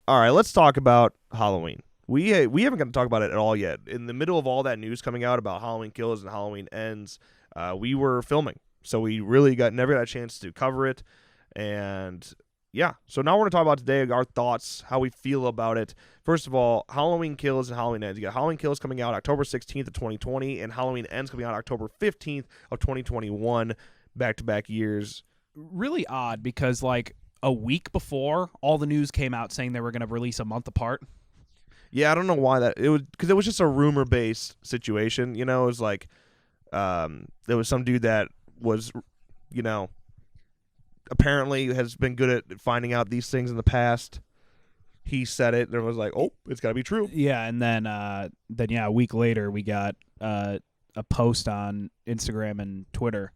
All right, let's talk about Halloween. We haven't got to talk about it at all yet. In the middle of all that news coming out about Halloween Kills and Halloween Ends, we were filming, so we really never got a chance to cover it. And yeah, so now we're gonna talk about today our thoughts, how we feel about it. First of all, Halloween Kills and Halloween Ends. You got Halloween Kills coming out October 16th of 2020, and Halloween Ends coming out October 15th of 2021. Back-to-back years. Really odd because like a week before, all the news came out saying they were going to release a month apart. Yeah, I don't know why that. It was because it was just a rumor-based situation. You know, it was like there was some dude that was, you know, apparently has been good at finding out these things in the past. He said it, and everyone was like, "Oh, it's got to be true." Yeah, and then a week later we got a post on Instagram and Twitter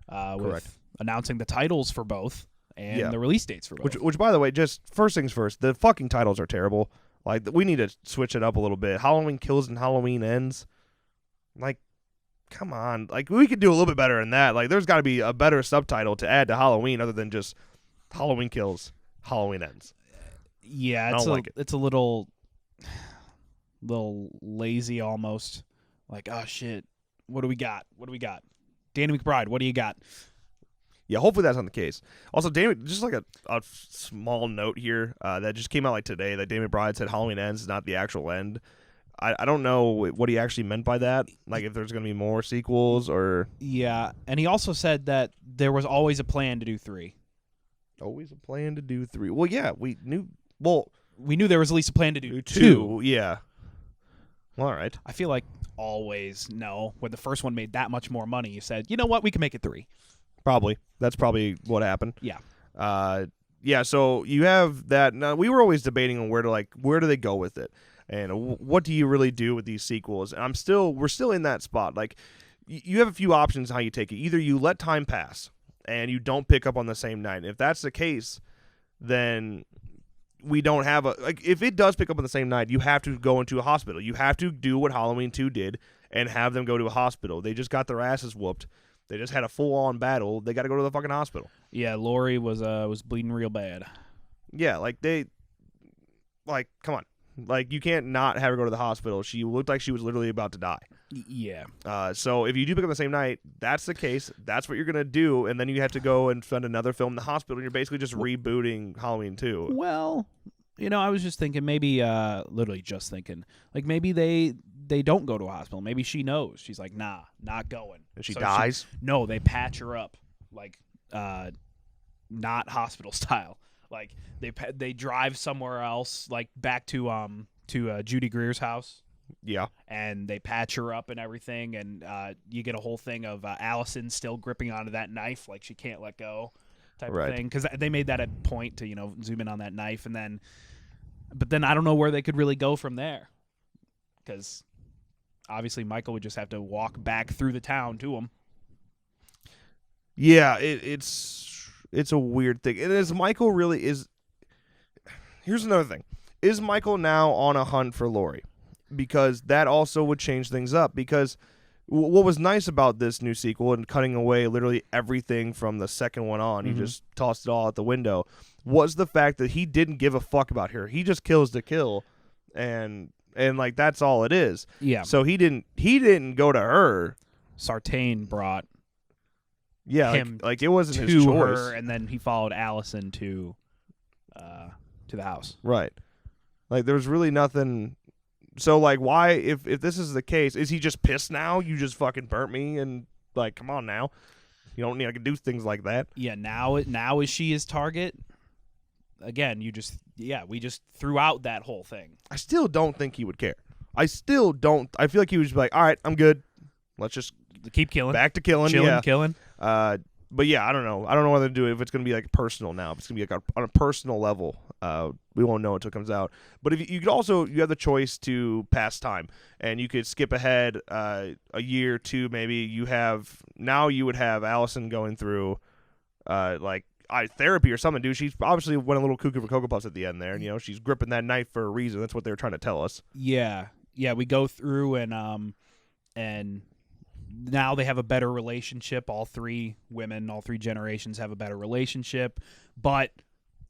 with announcing the titles for both and the release dates for both. Which, by the way, just first things first, the fucking titles are terrible. Like, we need to switch it up a little bit. Halloween Kills and Halloween Ends. Like, come on. Like, we could do a little bit better than that. Like, there's got to be a better subtitle to add to Halloween other than just Halloween Kills, Halloween Ends. Yeah, it's a little lazy almost. Like, oh shit, what do we got? Danny McBride, what do you got? Yeah, hopefully that's not the case. Also, just like a small note here that just came out like today that Danny McBride said Halloween Ends is not the actual end. I don't know what he actually meant by that. Like if there's going to be more sequels or... Yeah, and he also said that there was always a plan to do 3. Always a plan to do 3. Well, yeah, we knew... Well, we knew there was at least a plan to do 2. Yeah. Well, all right. I feel like always, no. When the first one made that much more money, you said, you know what, we can make it 3. Probably. That's probably what happened. Yeah. Yeah, so you have that. Now, we were always debating on where do they go with it? And what do you really do with these sequels? And we're still in that spot. Like, you have a few options how you take it. Either you let time pass and you don't pick up on the same night. If that's the case, then we don't have if it does pick up on the same night, you have to go into a hospital. You have to do what Halloween 2 did and have them go to a hospital. They just got their asses whooped. They just had a full-on battle. They got to go to the fucking hospital. Yeah, Lori was bleeding real bad. Yeah, come on. Like, you can't not have her go to the hospital. She looked like she was literally about to die. Yeah. So if you do pick up the same night, that's the case. That's what you're going to do, and then you have to go and spend another film in the hospital, and you're basically just rebooting Halloween 2. Well, I was just thinking maybe, literally just thinking, like maybe they don't go to a hospital. Maybe she knows. She's like, nah, not going. And she dies? No, they patch her up, like, not hospital style. Like they drive somewhere else, like back to Judy Greer's house. Yeah. And they patch her up and everything, and you get a whole thing of Allison still gripping onto that knife, like she can't let go, type of thing. Because they made that a point to zoom in on that knife, but then I don't know where they could really go from there, because obviously Michael would just have to walk back through the town to him. Yeah, it's a weird thing. And is Michael really is... Here's another thing. Is Michael now on a hunt for Lori? Because that also would change things up. Because what was nice about this new sequel and cutting away literally everything from the second one on, he just tossed it all out the window, was the fact that he didn't give a fuck about her. He just kills to kill, and like that's all it is. Yeah. So he didn't go to her. Sartain brought him like it wasn't to his choice. her, and then he followed Allison to the house. Right. Like there was really nothing. So like, why if this is the case, is he just pissed now? You just fucking burnt me, and like, come on now, you don't need to do things like that. Yeah. Now is she his target? Again, we just threw out that whole thing. I still don't think he would care. I still don't. I feel like he would just be like, all right, I'm good. Let's just keep killing. Back to killing. Killing. But yeah, I don't know. I don't know whether to do it if it's going to be like personal now. If it's going to be like on a personal level, we won't know until it comes out. But if you could also, you have the choice to pass time, and you could skip ahead a year or two. Maybe you would have Allison going through therapy or something, dude. She's obviously went a little cuckoo for Cocoa Puffs at the end there, and she's gripping that knife for a reason. That's what they were trying to tell us. Yeah. We go through and now they have a better relationship. All 3 women, all 3 generations have a better relationship, but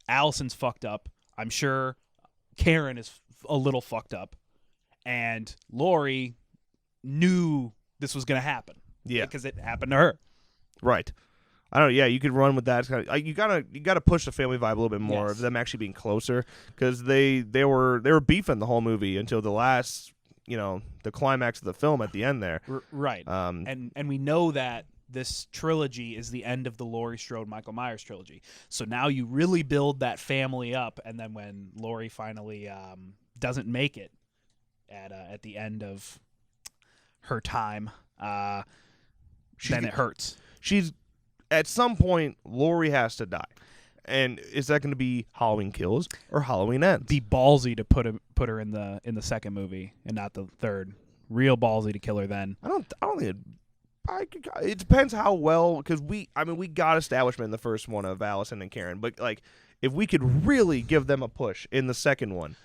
Allison's fucked up. I'm sure Karen is a little fucked up, and Lori knew this was going to happen. Yeah, because it happened to her. Right. I don't know. Yeah, you could run with that. You gotta push the family vibe a little bit more Yes. of them actually being closer, because they were beefing the whole movie until the last, the climax of the film at the end there. Right. And we know that this trilogy is the end of the Laurie Strode Michael Myers trilogy. So now you really build that family up, and then when Laurie finally doesn't make it at the end of her time, then it hurts. She's at some point, Laurie has to die. And is that going to be Halloween Kills or Halloween Ends? Be ballsy to put her in the second movie and not the third. Real ballsy to kill her then. I don't think it depends how well, because we got establishment in the first one of Allison and Karen, but like if we could really give them a push in the second one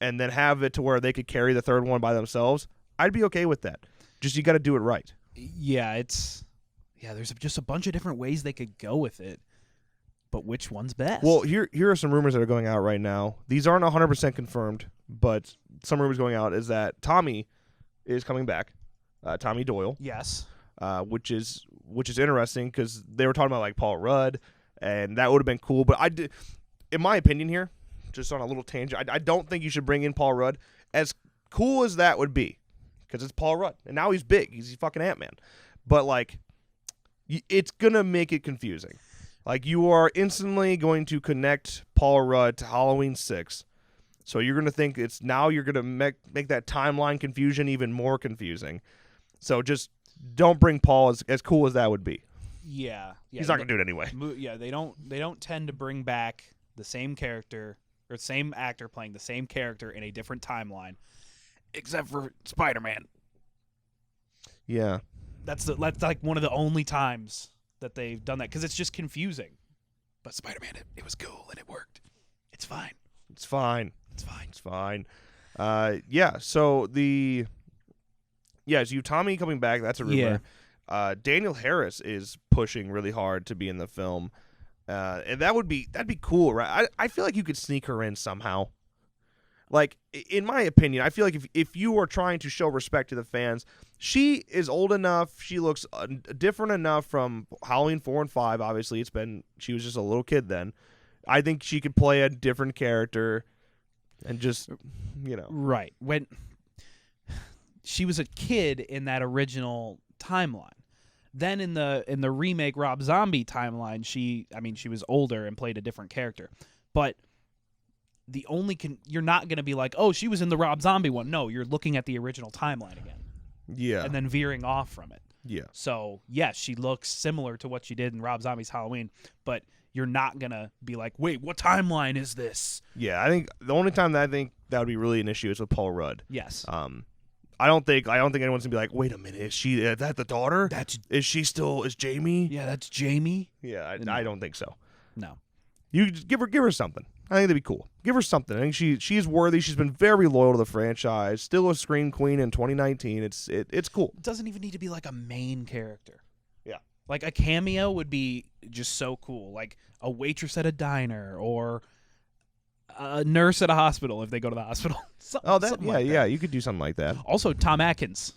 and then have it to where they could carry the third one by themselves, I'd be okay with that. Just you got to do it right. Yeah, there's just a bunch of different ways they could go with it, but which one's best? Well, here are some rumors that are going out right now. These aren't 100% confirmed, but some rumors going out is that Tommy is coming back, Tommy Doyle. Yes. Which is interesting, because they were talking about like Paul Rudd, and that would have been cool. But in my opinion here, just on a little tangent, I don't think you should bring in Paul Rudd. As cool as that would be, because it's Paul Rudd, and now he's big. He's fucking Ant-Man. But like, it's gonna make it confusing. Like, you are instantly going to connect Paul Rudd to Halloween 6. So you're gonna think you're gonna make that timeline confusion even more confusing. So just don't bring Paul, as cool as that would be. Yeah. He's not gonna do it anyway. Yeah, they don't tend to bring back the same character or the same actor playing the same character in a different timeline, except for Spider-Man. Yeah. That's like one of the only times that they've done that, because it's just confusing. But Spider-Man, it was cool and it worked. It's fine. It's fine. It's fine. It's fine. Yeah. So so you Tommy coming back. That's a rumor. Yeah. Daniel Harris is pushing really hard to be in the film, and that'd be cool, right? I feel like you could sneak her in somehow. Like, in my opinion, I feel like if you are trying to show respect to the fans, she is old enough. She looks different enough from Halloween 4 and 5. Obviously, she was just a little kid then. I think she could play a different character and just, Right. When she was a kid in that original timeline. Then in the remake Rob Zombie timeline, she was older and played a different character. But you're not going to be like, oh, she was in the Rob Zombie one. No, you're looking at the original timeline again. Yeah. And then veering off from it. Yeah. So, yes, she looks similar to what she did in Rob Zombie's Halloween, but you're not going to be like, wait, what timeline is this? Yeah, I think the only time that I think that would be really an issue is with Paul Rudd. Yes. I don't think anyone's going to be like, wait a minute, is that the daughter? Is Jamie? Yeah, that's Jamie. Yeah, No. I don't think so. No. You just give her something. I think that'd be cool. Give her something. I think she's worthy. She's been very loyal to the franchise. Still a Scream Queen in 2019. It's cool. It doesn't even need to be like a main character. Yeah. Like a cameo would be just so cool. Like a waitress at a diner or a nurse at a hospital if they go to the hospital. You could do something like that. Also, Tom Atkins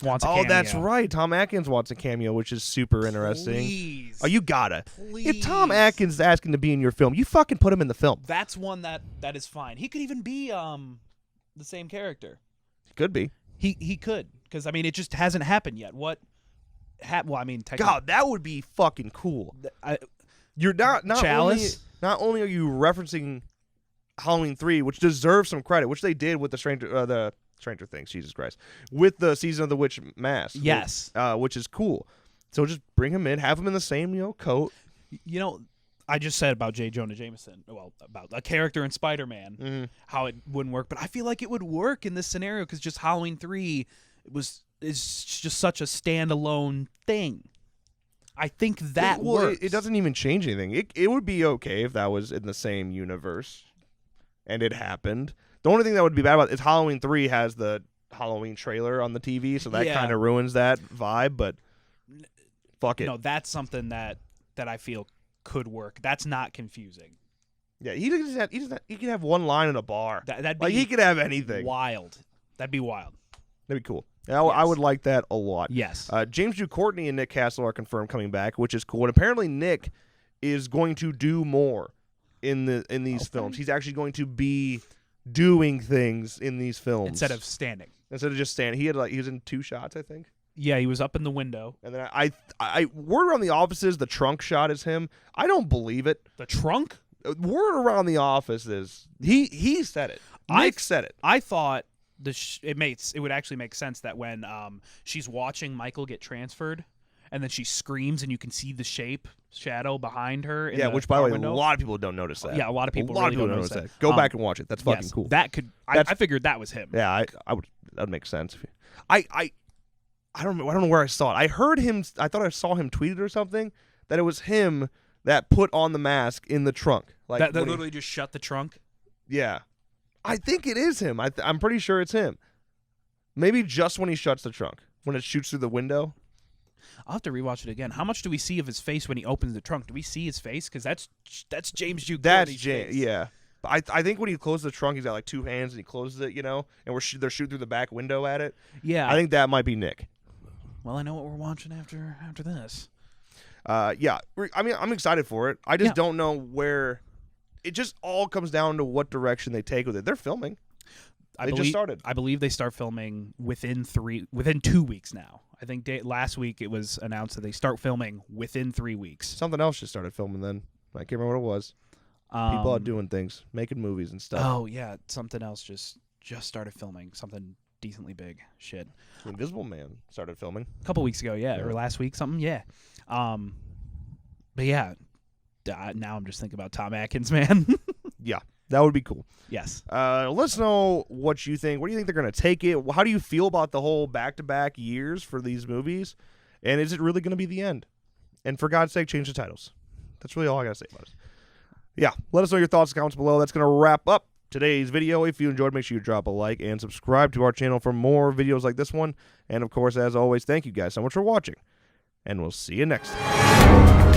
wants a cameo. Oh, that's right. Tom Atkins wants a cameo, which is super interesting. Please. Oh, you gotta. Please. If Tom Atkins is asking to be in your film, you fucking put him in the film. That's one that is fine. He could even be the same character. Could be. He could, because it just hasn't happened yet. Technically, God, that would be fucking cool. You're not Chalice? Not only are you referencing Halloween 3, which deserves some credit, which they did with the Stranger Things, Jesus Christ, with the Season of the Witch Mask. Yes. Which is cool. So just bring him in, have him in the same coat. I just said about J. Jonah Jameson, about a character in Spider-Man, how it wouldn't work, but I feel like it would work in this scenario because just Halloween 3 is just such a standalone thing. I think that works. It doesn't even change anything. It would be okay if that was in the same universe and it happened. The only thing that would be bad about it is Halloween 3 has the Halloween trailer on the TV, so that kind of ruins that vibe, but fuck it. No, that's something that I feel could work. That's not confusing. Yeah, he could have one line in a bar. That'd be like he could have anything. wild. That'd be wild. That'd be cool. I would like that a lot. Yes. James Drew Courtney and Nick Castle are confirmed coming back, which is cool. And apparently Nick is going to do more in these films. He's actually going to be doing things in these films Instead of standing. Instead of just standing. He was in 2 shots, I think. Yeah, he was up in the window. And then I word around the office is the trunk shot is him. I don't believe it. The trunk? Word around the office is he said it. Nick said it. I thought it would actually make sense that when she's watching Michael get transferred, and then she screams, and you can see the shadow behind her. In which by the way, window. a lot of people don't notice that. Yeah, a lot of people really don't notice that. Go back and watch it. That's fucking cool. That could. I figured that was him. Yeah, that would make sense. I don't know where I saw it. I heard him. I thought I saw him tweet it or something that it was him that put on the mask in the trunk. Like that literally just shut the trunk. Yeah, I think it is him. I'm pretty sure it's him. Maybe just when he shuts the trunk, when it shoots through the window. I'll have to rewatch it again. How much do we see of his face when he opens the trunk? Do we see his face? Because that's James Duke. That's James. Yeah. But I think when he closes the trunk, he's got like 2 hands and he closes it, and they're shooting through the back window at it. Yeah. I think that might be Nick. Well, I know what we're watching after this. Yeah. I mean, I'm excited for it. I just don't know where. It just all comes down to what direction they take with it. They're filming. They just started. I believe they start filming within 2 weeks now. I think last week it was announced that they start filming within 3 weeks. Something else just started filming then. I can't remember what it was. People are doing things, making movies and stuff. Oh yeah, something else just started filming. Something decently big. Shit. The Invisible Man started filming a couple weeks ago, or last week, something. Yeah. But yeah, now I'm just thinking about Tom Atkins, man. Yeah, that would be cool. Yes. Let us know what you think. Where do you think they're going to take it? How do you feel about the whole back-to-back years for these movies? And is it really going to be the end? And for God's sake, change the titles. That's really all I got to say about it. Yeah, let us know your thoughts in the comments below. That's going to wrap up today's video. If you enjoyed, make sure you drop a like and subscribe to our channel for more videos like this one. And, of course, as always, thank you guys so much for watching. And we'll see you next time.